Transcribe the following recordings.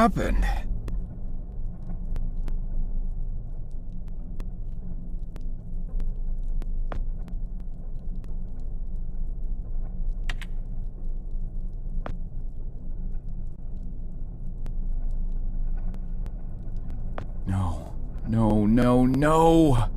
happened? No, no, no, no!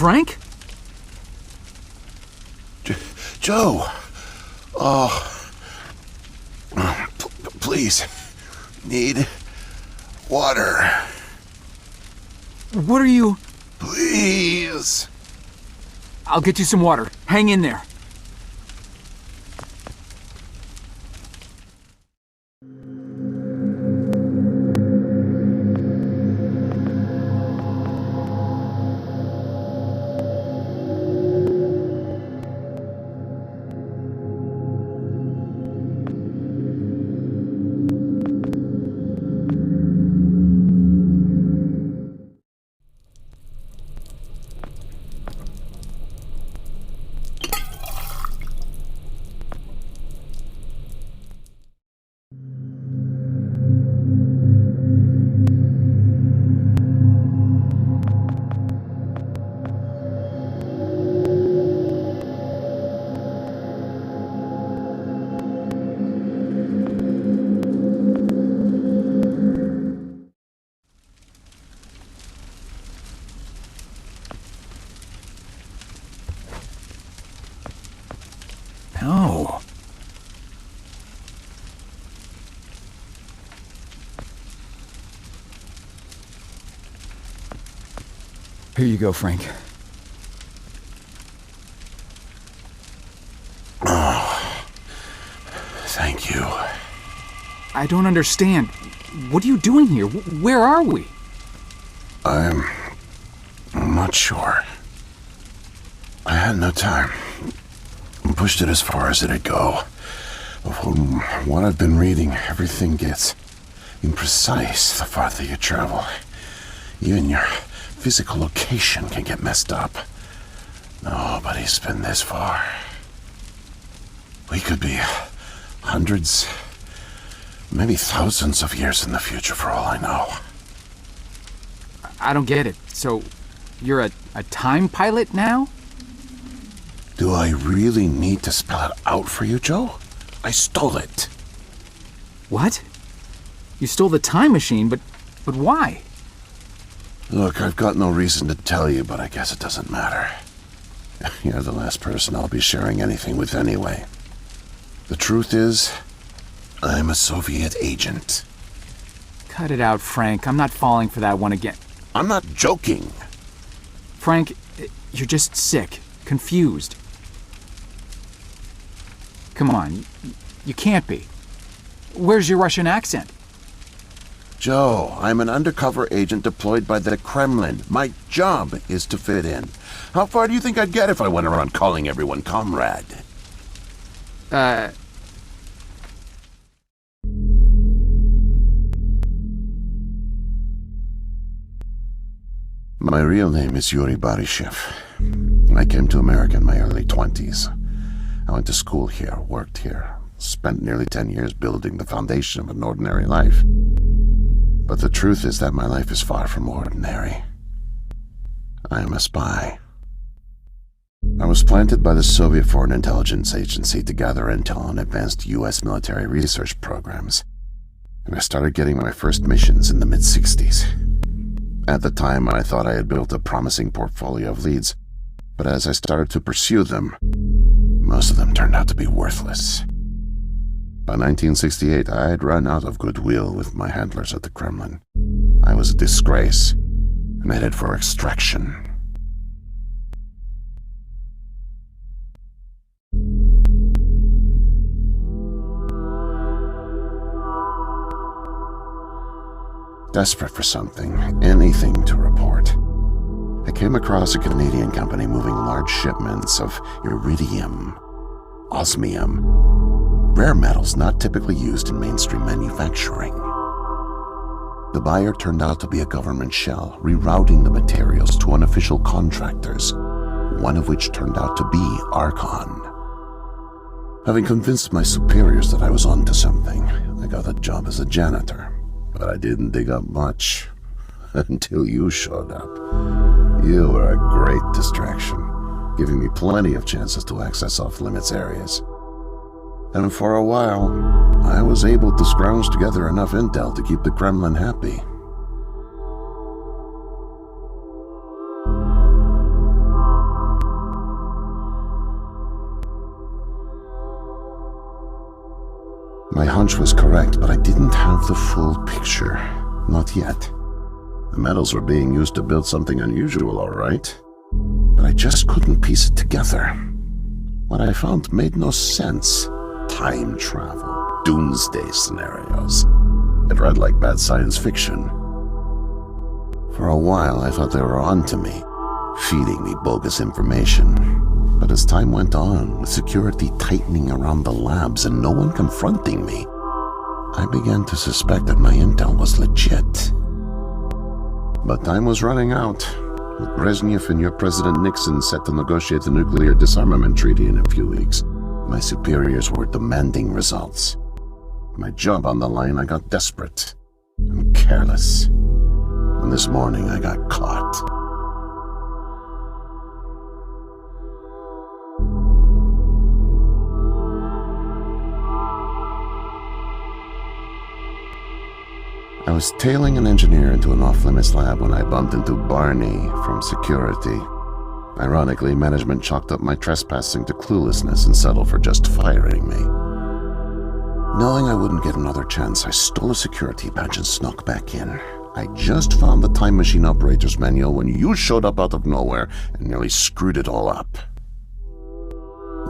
Frank? Joe! Oh. Please. Need water. What are you... Please. I'll get you some water. Hang in there. No. Here you go, Frank. Oh, thank you. I don't understand. What are you doing here? Where are we? I'm not sure. I had no time. Pushed it as far as it'd go. From what I've been reading, everything gets imprecise the farther you travel. Even your physical location can get messed up. Nobody's been this far. We could be hundreds, maybe thousands of years in the future for all I know. I don't get it. So, you're a time pilot now? Do I really need to spell it out for you, Joe? I stole it. What? You stole the time machine, but why? Look, I've got no reason to tell you, but I guess it doesn't matter. You're the last person I'll be sharing anything with anyway. The truth is, I'm a Soviet agent. Cut it out, Frank. I'm not falling for that one again. I'm not joking. Frank, you're just sick, confused. Come on, you can't be. Where's your Russian accent? Joe, I'm an undercover agent deployed by the Kremlin. My job is to fit in. How far do you think I'd get if I went around calling everyone comrade? My real name is Yuri Barishev. I came to America in my early 20s. I went to school here, worked here, spent nearly 10 years building the foundation of an ordinary life. But the truth is that my life is far from ordinary. I am a spy. I was planted by the Soviet Foreign Intelligence Agency to gather intel on advanced U.S. military research programs, and I started getting my first missions in the mid-60s. At the time, I thought I had built a promising portfolio of leads, but as I started to pursue them, most of them turned out to be worthless. By 1968, I had run out of goodwill with my handlers at the Kremlin. I was a disgrace, and headed for extraction. Desperate for something, anything to report, I came across a Canadian company moving large shipments of iridium, osmium, rare metals not typically used in mainstream manufacturing. The buyer turned out to be a government shell, rerouting the materials to unofficial contractors, one of which turned out to be Archon. Having convinced my superiors that I was onto something, I got a job as a janitor, but I didn't dig up much until you showed up. You were a great distraction, giving me plenty of chances to access off-limits areas. And for a while, I was able to scrounge together enough intel to keep the Kremlin happy. My hunch was correct, but I didn't have the full picture. Not yet. The metals were being used to build something unusual, all right. But I just couldn't piece it together. What I found made no sense. Time travel, doomsday scenarios. It read like bad science fiction. For a while, I thought they were onto me, feeding me bogus information. But as time went on, with security tightening around the labs and no one confronting me, I began to suspect that my intel was legit. But time was running out, with Brezhnev and your President Nixon set to negotiate the nuclear disarmament treaty in a few weeks. My superiors were demanding results. My job on the line, I got desperate and careless. And this morning, I got caught. I was tailing an engineer into an off-limits lab when I bumped into Barney from security. Ironically, management chalked up my trespassing to cluelessness and settled for just firing me. Knowing I wouldn't get another chance, I stole a security badge and snuck back in. I just found the time machine operator's manual when you showed up out of nowhere and nearly screwed it all up.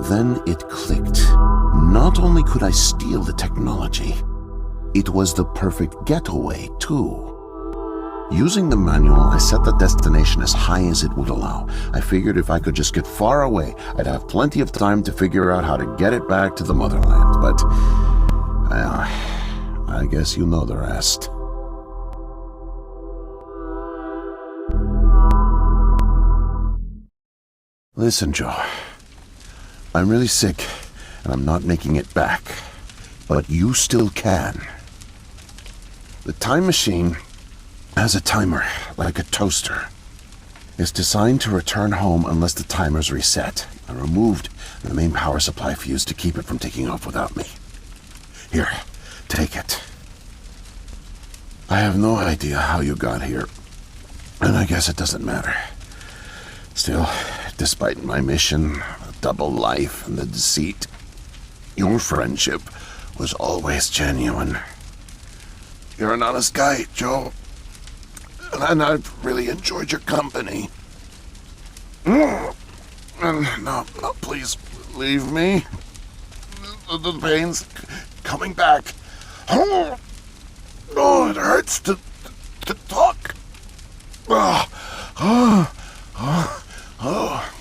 Then it clicked. Not only could I steal the technology, it was the perfect getaway, too. Using the manual, I set the destination as high as it would allow. I figured if I could just get far away, I'd have plenty of time to figure out how to get it back to the motherland. But, I guess you know the rest. Listen, Joe. I'm really sick, and I'm not making it back. But you still can. The time machine has a timer, like a toaster. It's designed to return home unless the timer's reset. I removed the main power supply fuse to keep it from taking off without me. Here, take it. I have no idea how you got here, and I guess it doesn't matter. Still, despite my mission, a double life, and the deceit, your friendship was always genuine. You're an honest guy, Joe. And I've really enjoyed your company. And no, please leave me. The pain's coming back. Oh, it hurts to talk.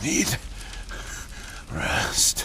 Need rest.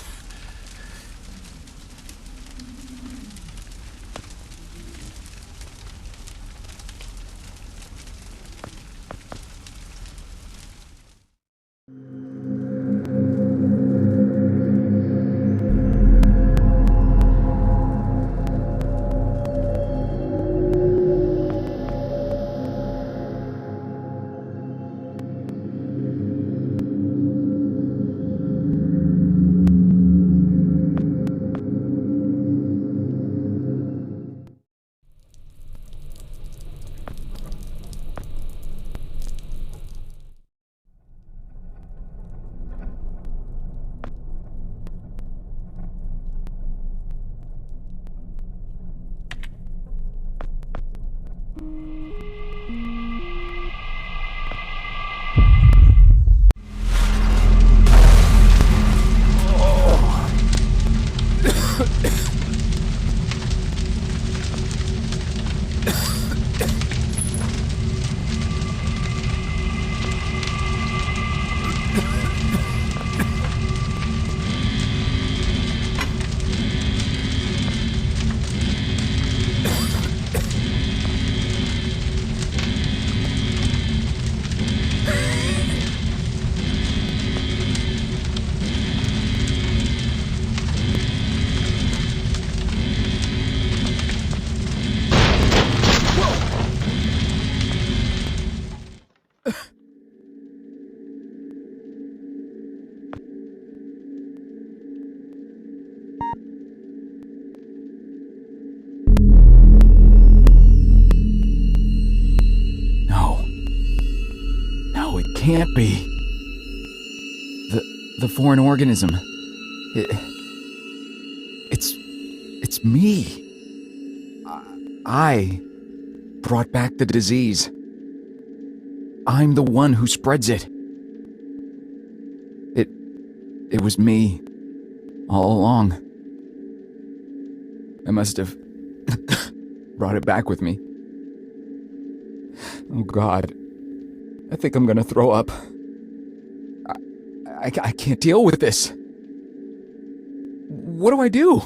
Can't be. The foreign organism. It's It's me. I brought back the disease. I'm the one who spreads it. It was me all along. I must have brought it back with me. Oh God, I think I'm gonna throw up. I can't deal with this. What do I do?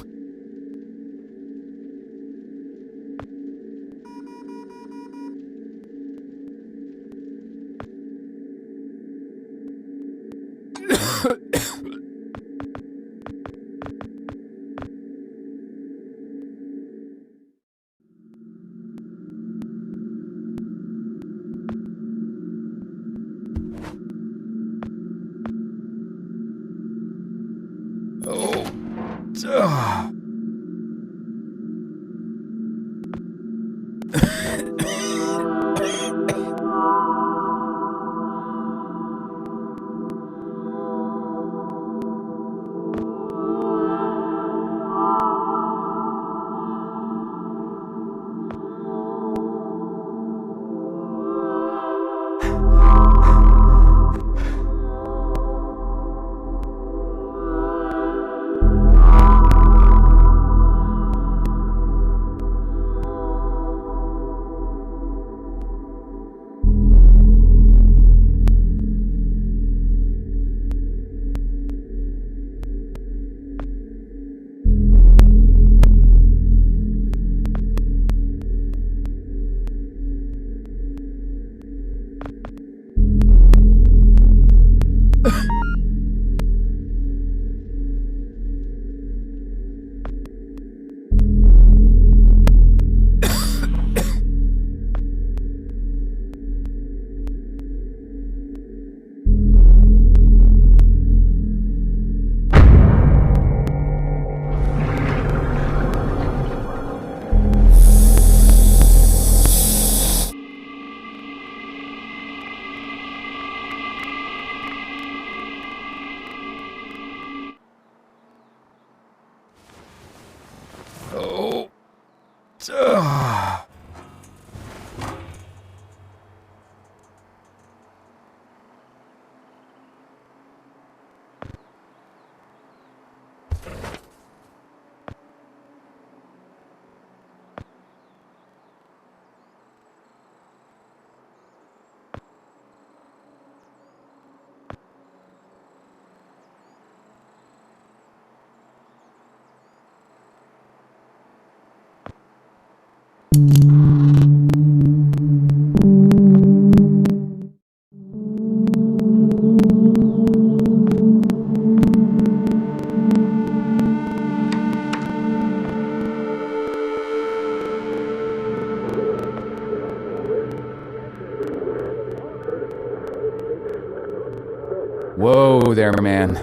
Whoa there, man.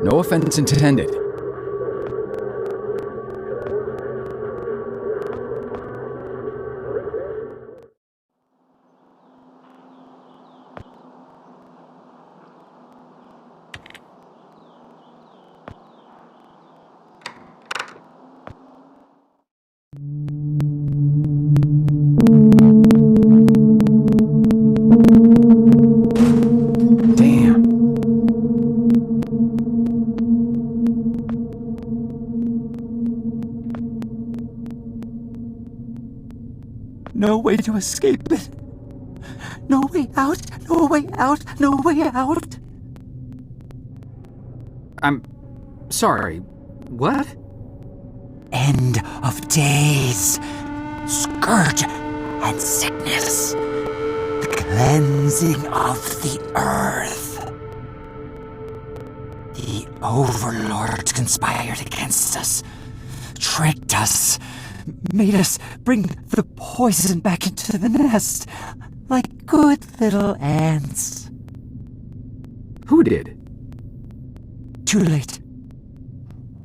No offense intended. No way to escape it. No way out, no way out, no way out. I'm sorry. What? End of days. Scourge and sickness. The cleansing of the earth. The overlords conspired against us. Tricked us. Made us bring the poison back into the nest. Like good little ants. Who did? Too late.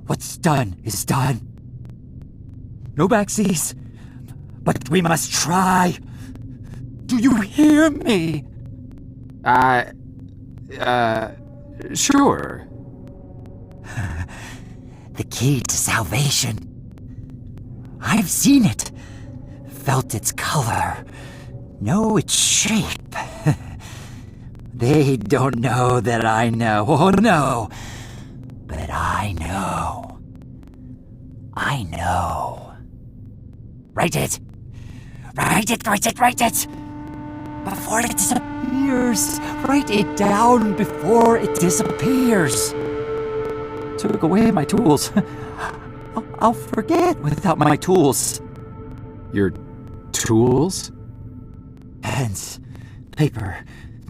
What's done is done. No backsies, but we must try. Do you hear me? Sure. The key to salvation I've seen it, felt its color, know its shape. They don't know that I know. Oh no. But I know. I know. Write it. Write it, write it, write it. Before it disappears. Write it down before it disappears. Took away my tools. I'll forget without my tools. Your tools? Pens, paper.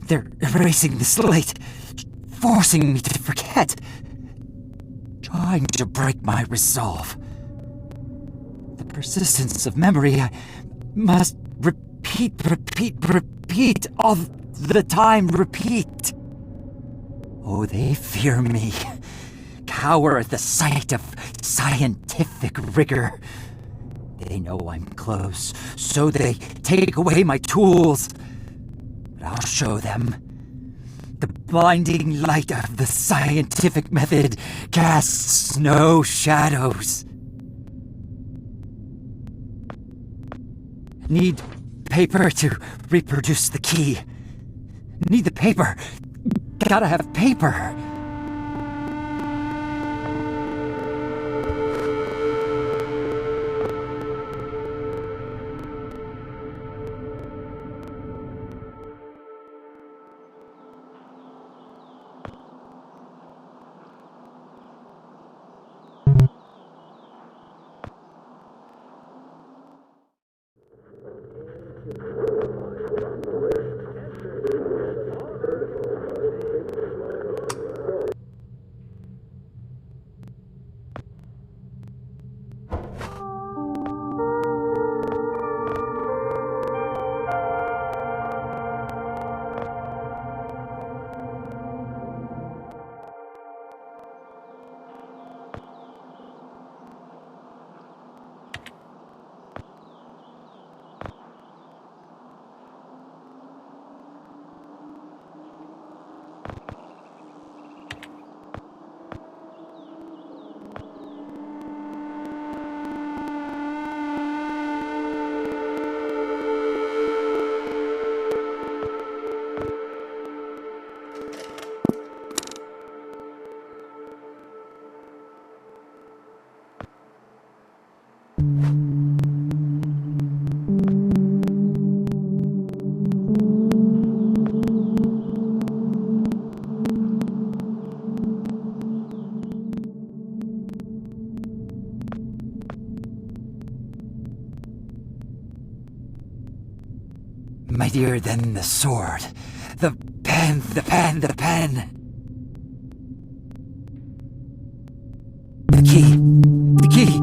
They're erasing the slate, forcing me to forget, trying to break my resolve. The persistence of memory, I must repeat all the time, repeat. Oh, they fear me, cower at the sight of scientific rigor. They know I'm close, so they take away my tools. But I'll show them. The blinding light of the scientific method casts no shadows. Need paper to reproduce the key. Need the paper. Gotta have paper. Mightier than the sword. The pen, the pen, the pen. The key. The key.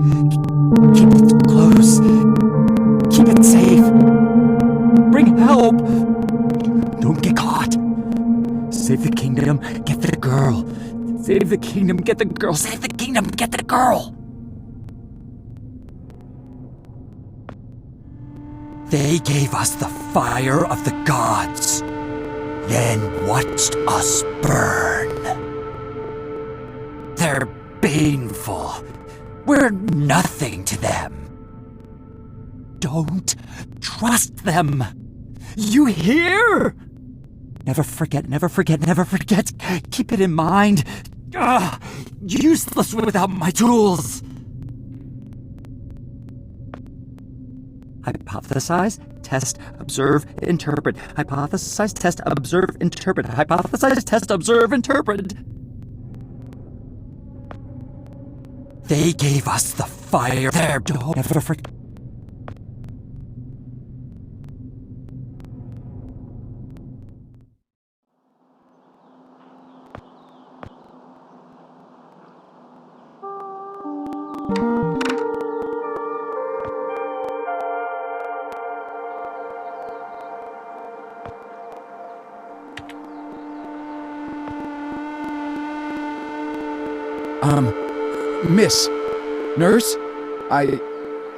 Keep it close. Keep it safe. Bring help. Don't get caught. Save the kingdom. Get the girl. Save the kingdom. Get the girl. Save the kingdom. Get the girl. They gave us the fire of the gods, then watched us burn. They're baneful. We're nothing to them. Don't trust them. You hear? Never forget, never forget, never forget. Keep it in mind. Useless without my tools. Hypothesize, test, observe, interpret. Hypothesize, test, observe, interpret. Hypothesize, test, observe, interpret. They gave us the fire. There, don't ever forget. Miss. Nurse?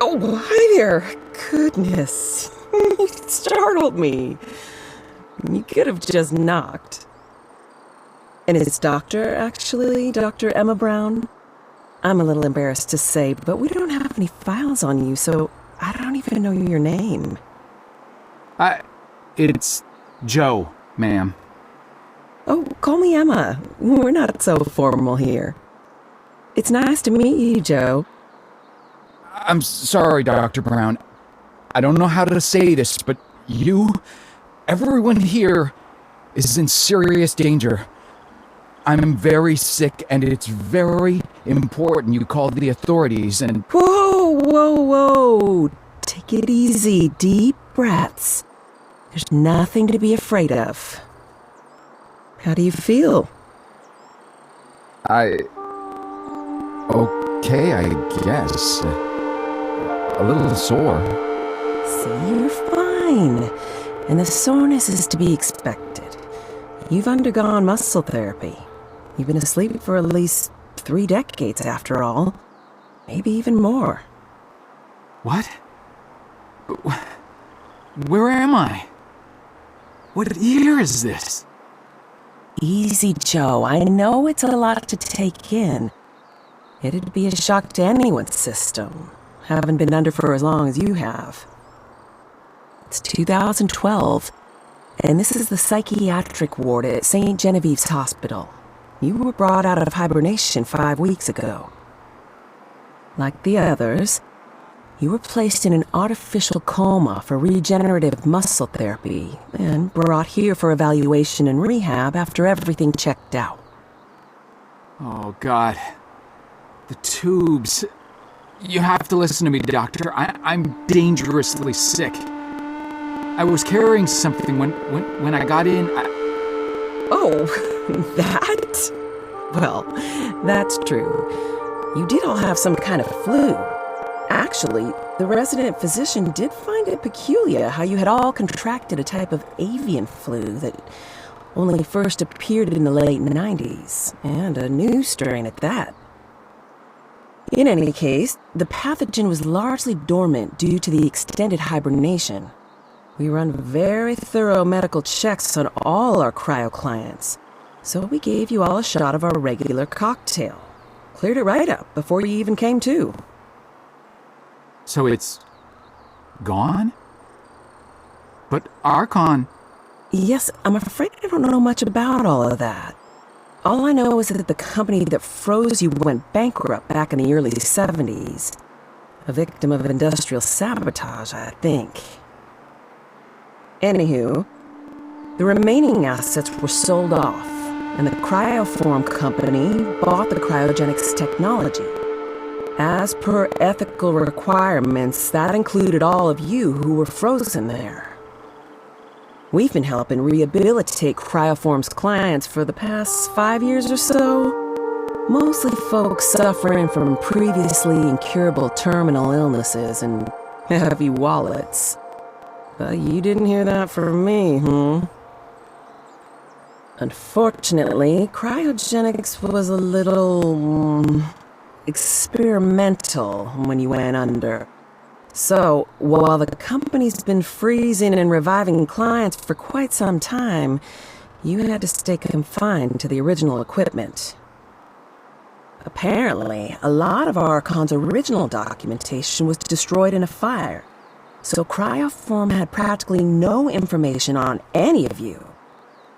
Oh, hi there. Goodness. You startled me. You could have just knocked. And it's Doctor, actually? Dr. Emma Brown? I'm a little embarrassed to say, but we don't have any files on you, so I don't even know your name. It's Joe, ma'am. Oh, call me Emma. We're not so formal here. It's nice to meet you, Joe. I'm sorry, Dr. Brown. I don't know how to say this, but everyone here is in serious danger. I'm very sick, and it's very important you call the authorities and... Whoa. Take it easy. Deep breaths. There's nothing to be afraid of. How do you feel? Okay, I guess. A little sore. See, you're fine. And the soreness is to be expected. You've undergone muscle therapy. You've been asleep for at least 3 decades, after all. Maybe even more. What? Where am I? What year is this? Easy, Joe. I know it's a lot to take in. It'd be a shock to anyone's system. Haven't been under for as long as you have. It's 2012, and this is the psychiatric ward at St. Genevieve's Hospital. You were brought out of hibernation 5 weeks ago. Like the others, you were placed in an artificial coma for regenerative muscle therapy and brought here for evaluation and rehab after everything checked out. Oh, God. The tubes. You have to listen to me, Doctor. I'm dangerously sick. I was carrying something when I got in. Oh, that? Well, that's true. You did all have some kind of flu. Actually, the resident physician did find it peculiar how you had all contracted a type of avian flu that only first appeared in the late 90s, and a new strain at that. In any case, the pathogen was largely dormant due to the extended hibernation. We run very thorough medical checks on all our cryo clients, so we gave you all a shot of our regular cocktail. Cleared it right up before you even came to. So it's gone? But Archon... Yes, I'm afraid I don't know much about all of that. All I know is that the company that froze you went bankrupt back in the early 70s. A victim of industrial sabotage, I think. Anywho, the remaining assets were sold off, and the Cryoform company bought the cryogenics technology. As per ethical requirements, that included all of you who were frozen there. We've been helping rehabilitate Cryoform's clients for the past 5 years or so. Mostly folks suffering from previously incurable terminal illnesses and heavy wallets. But you didn't hear that from me, Unfortunately, cryogenics was a little... experimental when you went under. So, while the company's been freezing and reviving clients for quite some time, you had to stay confined to the original equipment. Apparently, a lot of Archon's original documentation was destroyed in a fire, so Cryoform had practically no information on any of you.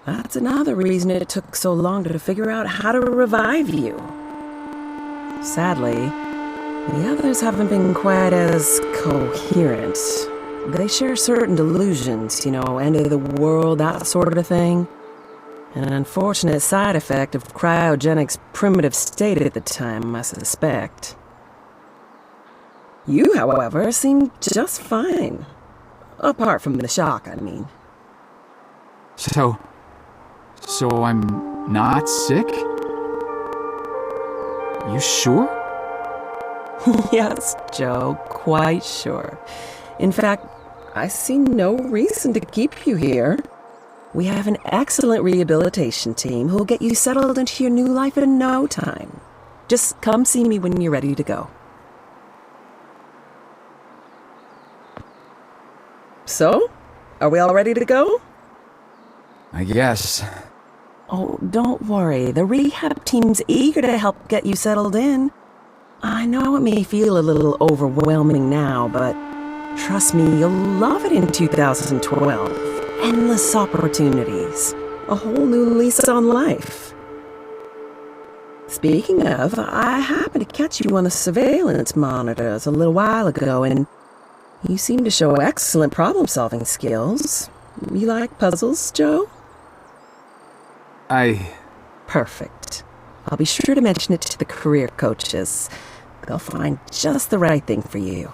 That's another reason it took so long to figure out how to revive you. Sadly, the others haven't been quite as coherent. They share certain delusions, end of the world, that sort of thing. An unfortunate side effect of cryogenics' primitive state at the time, I suspect. You, however, seem just fine. Apart from the shock, I mean. So I'm not sick? You sure? Yes, Joe, quite sure. In fact, I see no reason to keep you here. We have an excellent rehabilitation team who'll get you settled into your new life in no time. Just come see me when you're ready to go. So, are we all ready to go? I guess. Oh, don't worry. The rehab team's eager to help get you settled in. I know it may feel a little overwhelming now, but trust me, you'll love it in 2012. Endless opportunities. A whole new lease on life. Speaking of, I happened to catch you on the surveillance monitors a little while ago, and you seem to show excellent problem-solving skills. You like puzzles, Joe? Perfect. I'll be sure to mention it to the career coaches. They'll find just the right thing for you.